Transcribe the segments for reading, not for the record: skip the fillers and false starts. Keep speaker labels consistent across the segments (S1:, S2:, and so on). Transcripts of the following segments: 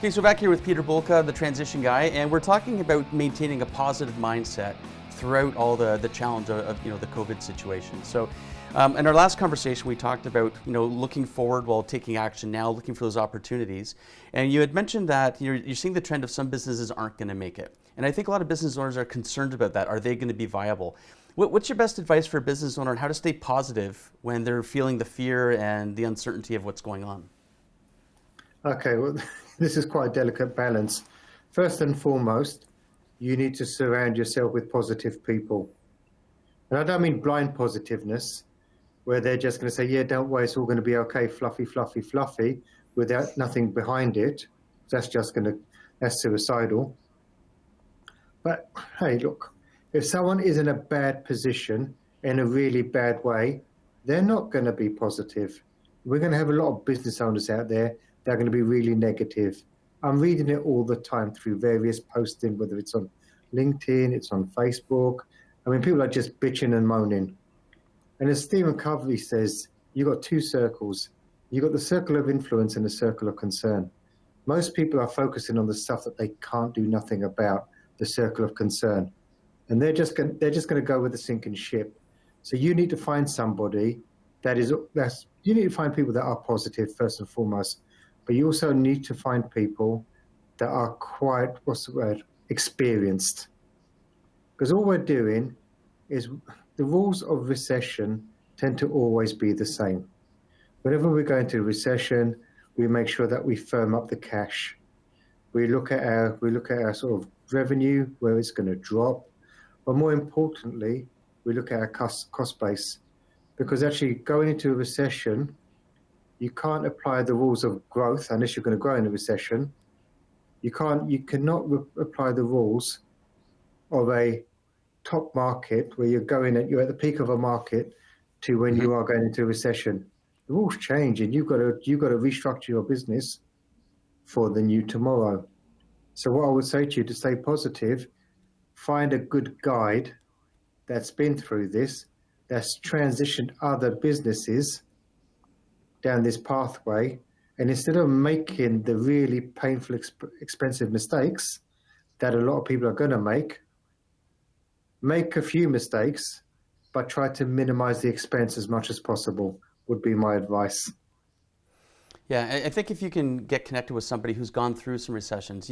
S1: Okay, so back here with Peter Boolkah, the transition guy, and we're talking about maintaining a positive mindset throughout all the challenge of the COVID situation. So in our last conversation, we talked about looking forward while taking action now, looking for those opportunities. And you had mentioned that you're seeing the trend of some businesses aren't going to make it. And I think a lot of business owners are concerned about that. Are they going to be viable? What's your best advice for a business owner on how to stay positive when they're feeling the fear and the uncertainty of what's going on?
S2: Okay, well, this is quite a delicate balance. First and foremost, you need to surround yourself with positive people. And I don't mean blind positiveness, where they're just going to say, yeah, don't worry, it's all going to be okay, fluffy, fluffy, fluffy, without nothing behind it. That's suicidal. But hey, look, if someone is in a bad position, in a really bad way, they're not going to be positive. We're going to have a lot of business owners out there that are going to be really negative. I'm reading it all the time through various posting, whether it's on LinkedIn, it's on Facebook. I mean, people are just bitching and moaning. And as Stephen Covey says, you've got two circles. You've got the circle of influence and the circle of concern. Most people are focusing on the stuff that they can't do nothing about, the circle of concern. And they're just going to go with the sinking ship. So you need to find somebody you need to find people that are positive first and foremost, but you also need to find people that are quite, experienced. Because all we're doing is the rules of recession tend to always be the same. Whenever we go into a recession, we make sure that we firm up the cash. We look at our sort of revenue, where it's going to drop. But more importantly, we look at our cost base. Because actually going into a recession, you can't apply the rules of growth unless you're going to grow in a recession. You cannot apply the rules of a top market where you're at the peak of a market to when you are going into a recession. The rules change, and you've got to restructure your business for the new tomorrow. So what I would say to you to stay positive, find a good guide that's been through this, that's transitioned other businesses down this pathway, and instead of making the really painful, expensive mistakes that a lot of people are going to make a few mistakes, but try to minimize the expense as much as possible, would be my advice.
S1: Yeah, I think if you can get connected with somebody who's gone through some recessions,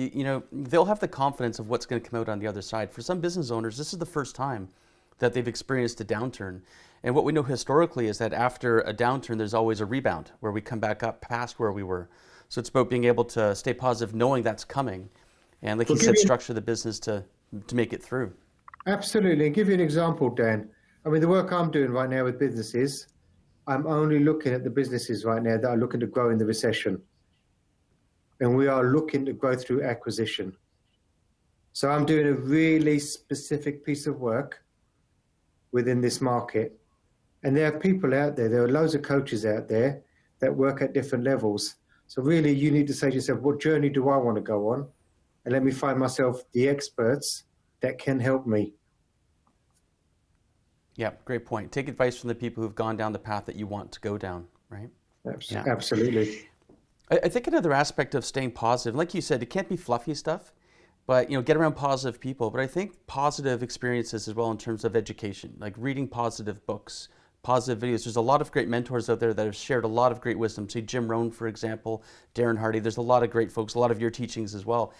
S1: they'll have the confidence of what's going to come out on the other side. For some business owners, this is the first time that they've experienced a downturn. And what we know historically is that after a downturn, there's always a rebound where we come back up past where we were. So it's about being able to stay positive, knowing that's coming. And like you said, structure the business to make it through.
S2: Absolutely. And give you an example, Dan. I mean, the work I'm doing right now with businesses, I'm only looking at the businesses right now that are looking to grow in the recession. And we are looking to grow through acquisition. So I'm doing a really specific piece of work within this market. And there are people out there are loads of coaches out there that work at different levels. So really you need to say to yourself, what journey do I want to go on? And let me find myself the experts that can help me.
S1: Yeah, great point. Take advice from the people who've gone down the path that you want to go down, right?
S2: Yeah. Absolutely.
S1: I think another aspect of staying positive, like you said, it can't be fluffy stuff, but get around positive people. But I think positive experiences as well in terms of education, like reading positive books, positive videos. There's a lot of great mentors out there that have shared a lot of great wisdom. See Jim Rohn, for example, Darren Hardy. There's a lot of great folks, a lot of your teachings as well.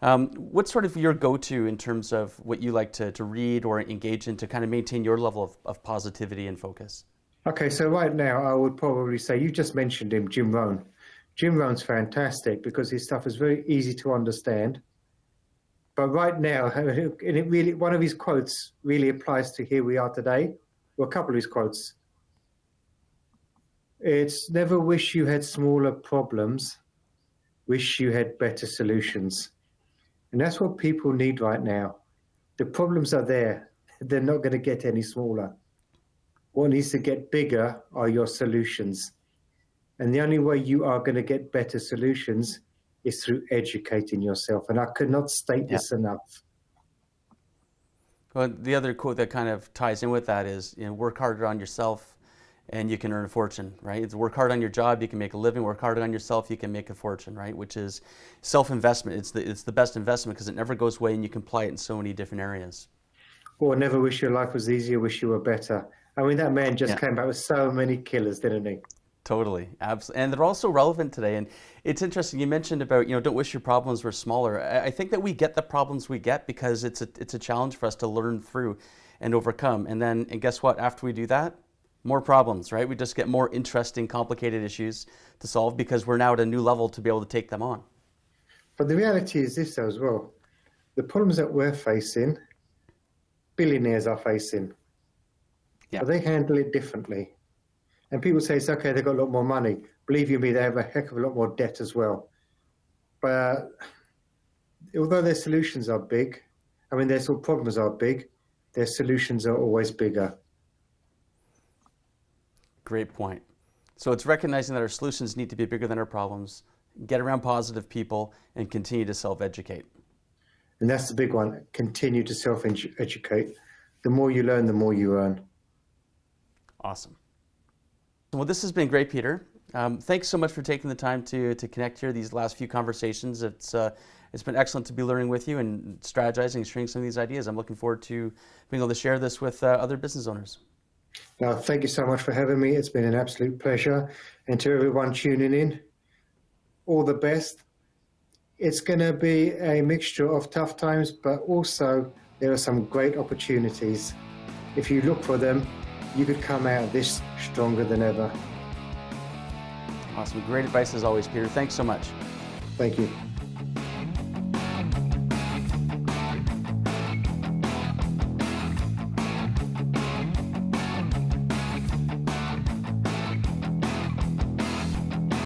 S1: What's sort of your go-to in terms of what you like to read or engage in to kind of maintain your level of positivity and focus?
S2: Okay, so right now I would probably say, you just mentioned him, Jim Rohn. Jim Rohn's fantastic because his stuff is very easy to understand. But right now, and one of his quotes really applies to here we are today. Well, a couple of his quotes. It's never wish you had smaller problems, wish you had better solutions. And that's what people need right now. The problems are there. They're not going to get any smaller. What needs to get bigger are your solutions. And the only way you are going to get better solutions is through educating yourself. And I could not state this enough.
S1: Well, the other quote that kind of ties in with that is, work harder on yourself and you can earn a fortune, right? It's work hard on your job, you can make a living. Work hard on yourself, you can make a fortune, right? Which is self-investment. It's the best investment because it never goes away, and you can apply it in so many different areas.
S2: Or never wish your life was easier, wish you were better. I mean, that man just
S1: Yeah.
S2: came back with so many killers, didn't he?
S1: Totally, absolutely, and they're also relevant today. And it's interesting. You mentioned about don't wish your problems were smaller. I think that we get the problems we get because it's a challenge for us to learn through and overcome. And guess what? After we do that, more problems, right? We just get more interesting, complicated issues to solve because we're now at a new level to be able to take them on.
S2: But the reality is this though, as well. The problems that we're facing, billionaires are facing.
S1: Yeah.
S2: But they handle it differently. And people say it's okay, they've got a lot more money. Believe you me, they have a heck of a lot more debt as well. But although their solutions are big, I mean, their sort of problems are big, their solutions are always bigger.
S1: Great point. So it's recognizing that our solutions need to be bigger than our problems, get around positive people, and continue to self-educate.
S2: And that's the big one. Continue to self-educate. The more you learn, the more you earn.
S1: Awesome. Well, this has been great, Peter. Thanks so much for taking the time to connect here, these last few conversations. It's been excellent to be learning with you and strategizing and sharing some of these ideas. I'm looking forward to being able to share this with other business owners.
S2: Now, thank you so much for having me. It's been an absolute pleasure. And to everyone tuning in, all the best. It's going to be a mixture of tough times, but also there are some great opportunities. If you look for them, you could come out of this stronger than ever.
S1: Awesome. Great advice as always, Peter. Thanks so much.
S2: Thank you.